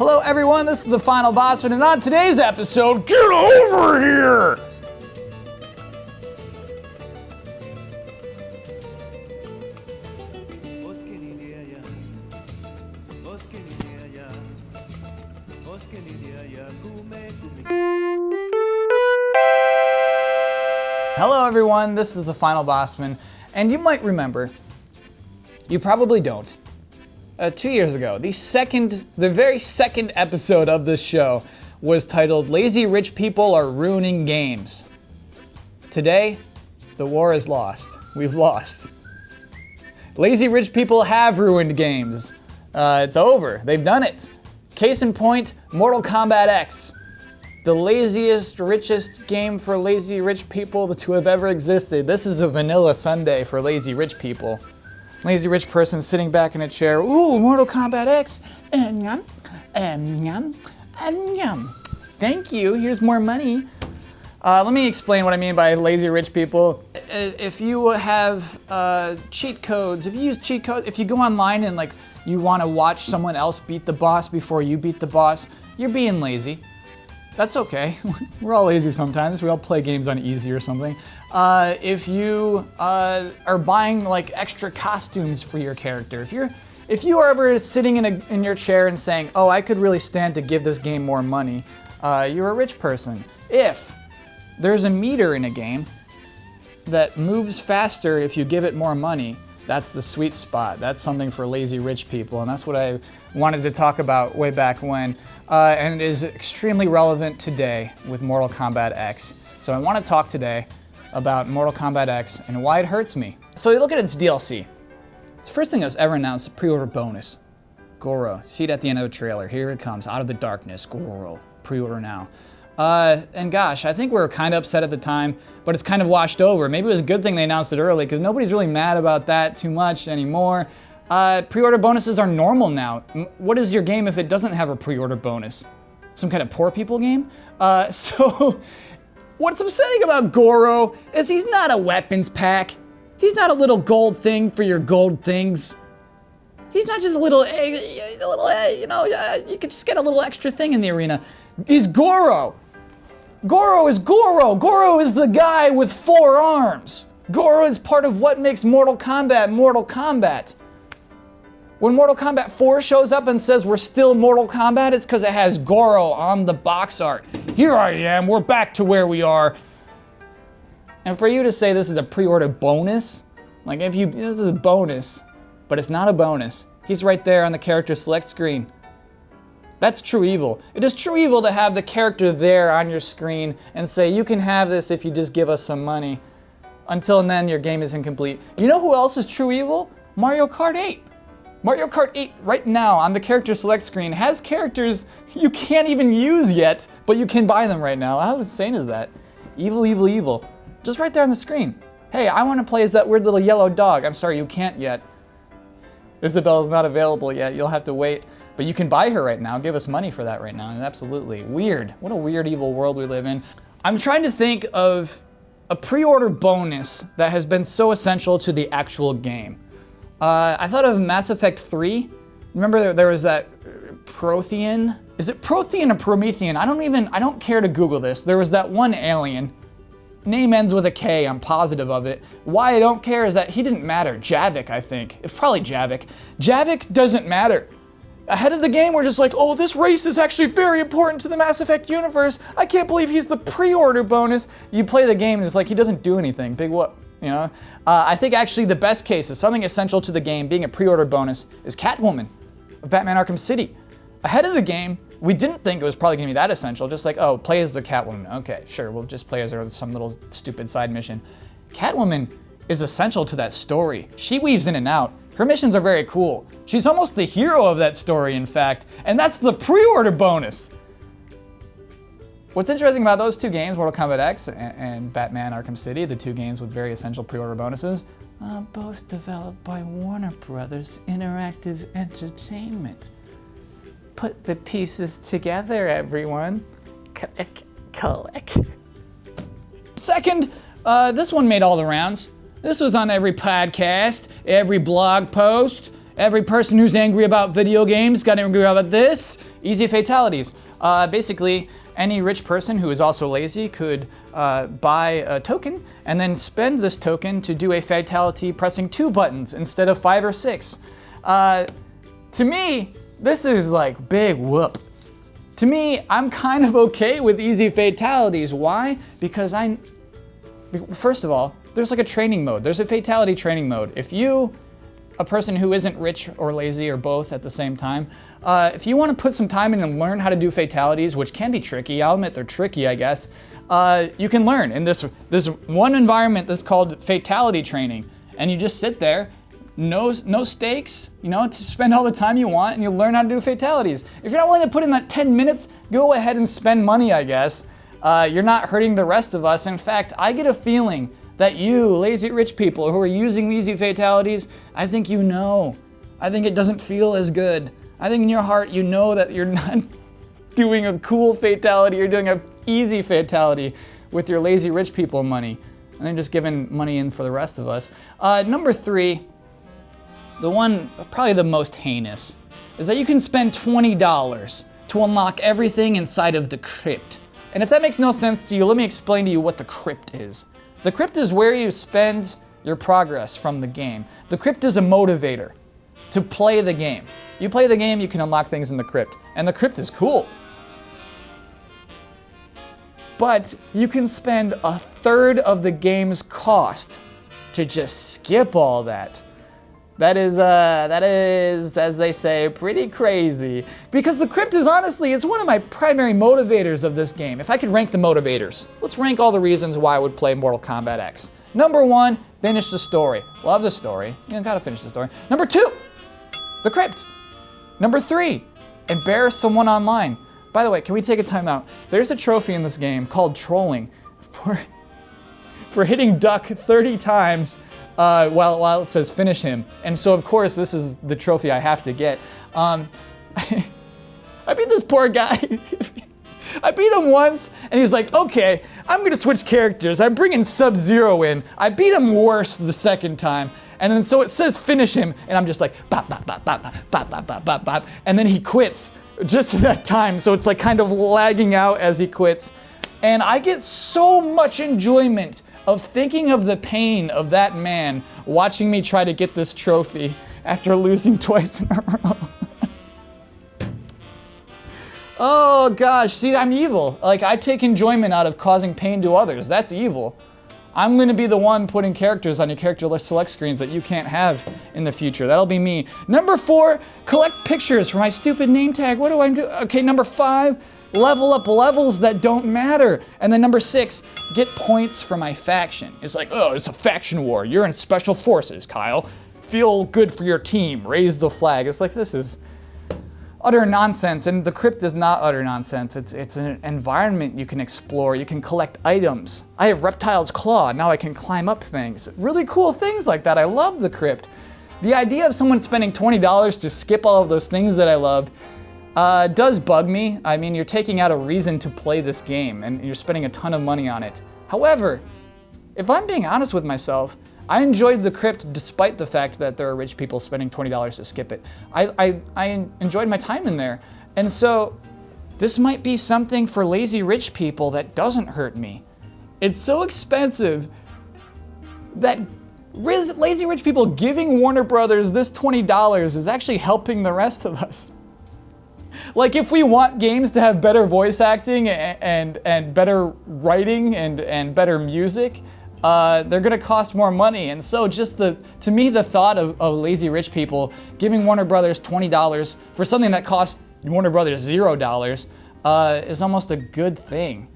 Hello everyone, this is the Final Bossman, and on today's episode, get over here! Hello everyone, this is the Final Bossman, and you might remember, you probably don't, 2 years ago, the very second episode of this show was titled Lazy Rich People Are Ruining Games. Today, the war is lost. We've lost. Lazy rich people have ruined games. It's over. They've done it. Case in point, Mortal Kombat X. The laziest, richest game for lazy rich people to have ever existed. This is a vanilla sundae for lazy rich people. Lazy rich person sitting back in a chair. Ooh, Mortal Kombat X. Yum, yum, yum. Thank you. Here's more money. Let me explain what I mean by lazy rich people. If you have cheat codes, if you use cheat codes, if you go online and like you want to watch someone else beat the boss before you beat the boss, you're being lazy. That's okay. We're all lazy sometimes. We all play games on easy or something. If you are buying like extra costumes for your character, if you are ever sitting in your chair and saying, "Oh, I could really stand to give this game more money," you're a rich person. If there's a meter in a game that moves faster if you give it more money, that's the sweet spot. That's something for lazy rich people, and that's what I wanted to talk about way back when. And it is extremely relevant today with Mortal Kombat X. So I want to talk today about Mortal Kombat X and why it hurts me. So you look at its DLC. The first thing that was ever announced, a pre-order bonus. Goro, see it at the end of the trailer. Here it comes, out of the darkness, Goro, pre-order now. And gosh, I think we were kind of upset at the time, but it's kind of washed over. Maybe it was a good thing they announced it early because nobody's really mad about that too much anymore. Pre-order bonuses are normal now. What is your game if it doesn't have a pre-order bonus? Some kind of poor people game? So what's upsetting about Goro is he's not a weapons pack. He's not a little gold thing for your gold things. He's not just a little, you could just get a little extra thing in the arena. He's Goro. Goro is Goro. Goro is the guy with 4 arms. Goro is part of what makes Mortal Kombat Mortal Kombat. When Mortal Kombat 4 shows up and says we're still Mortal Kombat, it's because it has Goro on the box art. Here I am, we're back to where we are. And for you to say this is a pre-order bonus, like this is a bonus, but it's not a bonus. He's right there on the character select screen. That's true evil. It is true evil to have the character there on your screen and say you can have this if you just give us some money. Until then, your game is incomplete. You know who else is true evil? Mario Kart 8. Mario Kart 8 right now on the character select screen has characters you can't even use yet, but you can buy them right now. How insane is that? Evil, evil, evil. Just right there on the screen. Hey, I want to play as that weird little yellow dog. I'm sorry, you can't yet. Isabelle's not available yet. You'll have to wait. But you can buy her right now. Give us money for that right now. And absolutely. Weird. What a weird, evil world we live in. I'm trying to think of a pre-order bonus that has been so essential to the actual game. I thought of Mass Effect 3. Remember there was that Prothean? Is it Prothean or Promethean? I don't care to Google this. There was that one alien. Name ends with a K, I'm positive of it. Why I don't care is that he didn't matter. Javik, I think. It's probably Javik. Javik doesn't matter. Ahead of the game, we're just like, oh, this race is actually very important to the Mass Effect universe. I can't believe he's the pre-order bonus. You play the game and it's like, he doesn't do anything. Big whoop. You know, I think actually the best case is something essential to the game being a pre-order bonus is Catwoman of Batman Arkham City. Ahead of the game, we didn't think it was probably gonna be that essential, just like, oh, play as the Catwoman. Okay, sure, we'll just play as her with some little stupid side mission. Catwoman is essential to that story. She weaves in and out. Her missions are very cool. She's almost the hero of that story, in fact, and that's the pre-order bonus. What's interesting about those two games, Mortal Kombat X and Batman Arkham City, the two games with very essential pre-order bonuses, both developed by Warner Brothers Interactive Entertainment. Put the pieces together, everyone. Click. Second, this one made all the rounds. This was on every podcast, every blog post, Every person who's angry about video games got angry about this. Easy fatalities. Basically, any rich person who is also lazy could buy a token and then spend this token to do a fatality pressing 2 buttons instead of 5 or 6. To me, this is like big whoop. To me, I'm kind of okay with easy fatalities. Why? Because first of all, there's like a training mode. There's a fatality training mode. If you, a person who isn't rich or lazy or both at the same time, if you want to put some time in and learn how to do fatalities, which can be tricky, I'll admit they're tricky, I guess, you can learn in this one environment that's called fatality training. And you just sit there, no stakes, to spend all the time you want, and you learn how to do fatalities. If you're not willing to put in that 10 minutes, go ahead and spend money, I guess. You're not hurting the rest of us. In fact, I get a feeling that you, lazy rich people who are using easy fatalities, I think you know. I think it doesn't feel as good. I think in your heart you know that you're not doing a cool fatality, you're doing an easy fatality with your lazy rich people money. And then just giving money in for the rest of us. Number 3, the one, probably the most heinous, is that you can spend $20 to unlock everything inside of the Krypt. And if that makes no sense to you, let me explain to you what the Krypt is. The Krypt is where you spend your progress from the game. The Krypt is a motivator to play the game. You play the game, you can unlock things in the Krypt. And the Krypt is cool. But you can spend a third of the game's cost to just skip all that. That is, as they say, pretty crazy. Because the Krypt is honestly, it's one of my primary motivators of this game. If I could rank the motivators, let's rank all the reasons why I would play Mortal Kombat X. Number 1, finish the story. Love the story. You gotta finish the story. Number 2, the Krypt. Number 3, embarrass someone online. By the way, can we take a time out? There's a trophy in this game called trolling for hitting duck 30 times while it says finish him. And so of course this is the trophy I have to get. I beat this poor guy. I beat him once and he was like, okay, I'm gonna switch characters. I'm bringing Sub-Zero in. I beat him worse the second time. And then so it says finish him and I'm just like bop, bop, bop, bop, bop, bop, bop, bop, bop. And then he quits just at that time. So it's like kind of lagging out as he quits. And I get so much enjoyment of thinking of the pain of that man watching me try to get this trophy after losing twice in a row. Oh gosh, see, I'm evil. Like, I take enjoyment out of causing pain to others. That's evil. I'm gonna be the one putting characters on your character select screens that you can't have in the future. That'll be me. Number 4, collect pictures for my stupid name tag. What do I do? Okay, number 5, level up levels that don't matter. And then number 6, get points for my faction. It's like, oh, it's a faction war. You're in special forces, Kyle. Feel good for your team. Raise the flag. It's like, this is utter nonsense. And the Krypt is not utter nonsense. It's an environment you can explore. You can collect items. I have Reptile's Claw. Now I can climb up things. Really cool things like that. I love the Krypt. The idea of someone spending $20 to skip all of those things that I love does bug me. I mean, you're taking out a reason to play this game and you're spending a ton of money on it. However, if I'm being honest with myself, I enjoyed the Krypt despite the fact that there are rich people spending $20 to skip it. I enjoyed my time in there. And so this might be something for lazy rich people that doesn't hurt me. It's so expensive that lazy rich people giving Warner Brothers this $20 is actually helping the rest of us. Like, if we want games to have better voice acting and better writing and better music, they're gonna cost more money. And so just to me, the thought of lazy rich people giving Warner Brothers $20 for something that cost Warner Brothers $0 is almost a good thing.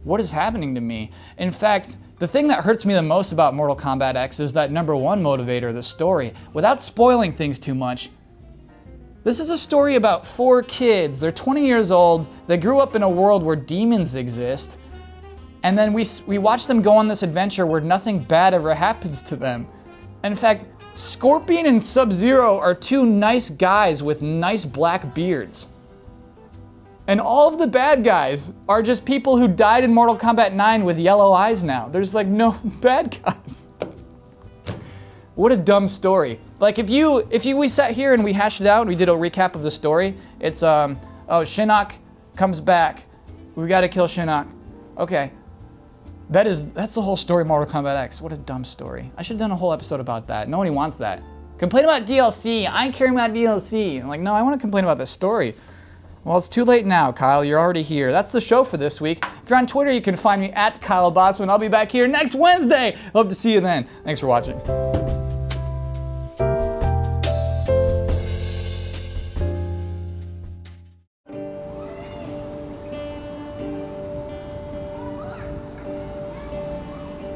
What is happening to me? In fact, the thing that hurts me the most about Mortal Kombat X is that number 1 motivator, the story. Without spoiling things too much, this is a story about 4 kids. They're 20 years old. They grew up in a world where demons exist. And then we watch them go on this adventure where nothing bad ever happens to them. In fact, Scorpion and Sub-Zero are 2 nice guys with nice black beards. And all of the bad guys are just people who died in Mortal Kombat 9 with yellow eyes now. There's like no bad guys. What a dumb story. Like we sat here and we hashed it out and we did a recap of the story, it's Shinnok comes back. We gotta kill Shinnok. Okay. That's the whole story of Mortal Kombat X. What a dumb story. I should have done a whole episode about that. Nobody wants that. Complain about DLC. I ain't caring about DLC. I'm like, no, I want to complain about this story. Well, it's too late now, Kyle. You're already here. That's the show for this week. If you're on Twitter, you can find me at Kyle Bossman. I'll be back here next Wednesday. Hope to see you then. Thanks for watching.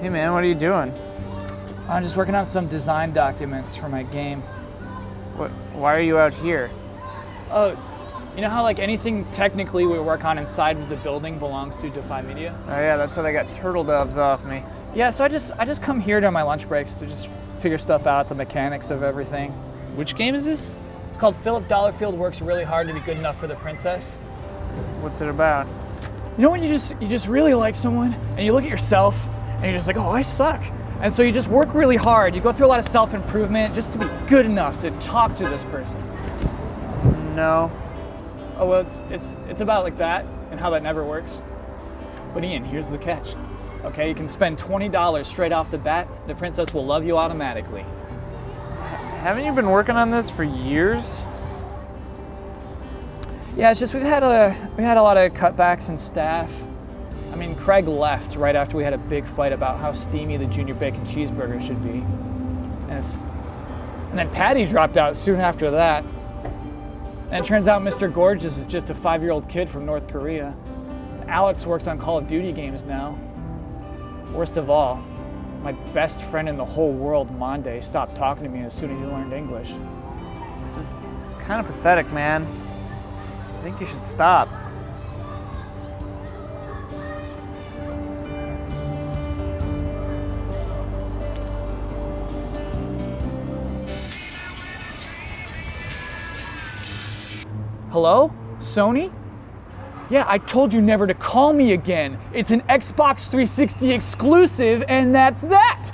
Hey man, what are you doing? I'm just working on some design documents for my game. Why are you out here? Oh, you know how like anything technically we work on inside of the building belongs to Defy Media? Oh yeah, that's how they got turtle doves off me. Yeah, so I just come here during my lunch breaks to just figure stuff out, the mechanics of everything. Which game is this? It's called Philip Dollarfield Works Really Hard to Be Good Enough for the Princess. What's it about? You know when you just really like someone and you look at yourself and you're just like, oh, I suck. And so you just work really hard. You go through a lot of self-improvement just to be good enough to talk to this person. No. Oh, well, it's about like that and how that never works. But Ian, here's the catch. Okay, you can spend $20 straight off the bat. The princess will love you automatically. Haven't you been working on this for years? Yeah, it's just we had a lot of cutbacks in staff. I mean, Craig left right after we had a big fight about how steamy the junior bacon cheeseburger should be. And then Patty dropped out soon after that. And it turns out Mr. Gorgeous is just a 5-year-old kid from North Korea. Alex works on Call of Duty games now. Worst of all, my best friend in the whole world, Monday, stopped talking to me as soon as he learned English. This is kind of pathetic, man. I think you should stop. Hello? Sony? Yeah, I told you never to call me again. It's an Xbox 360 exclusive, and that's that!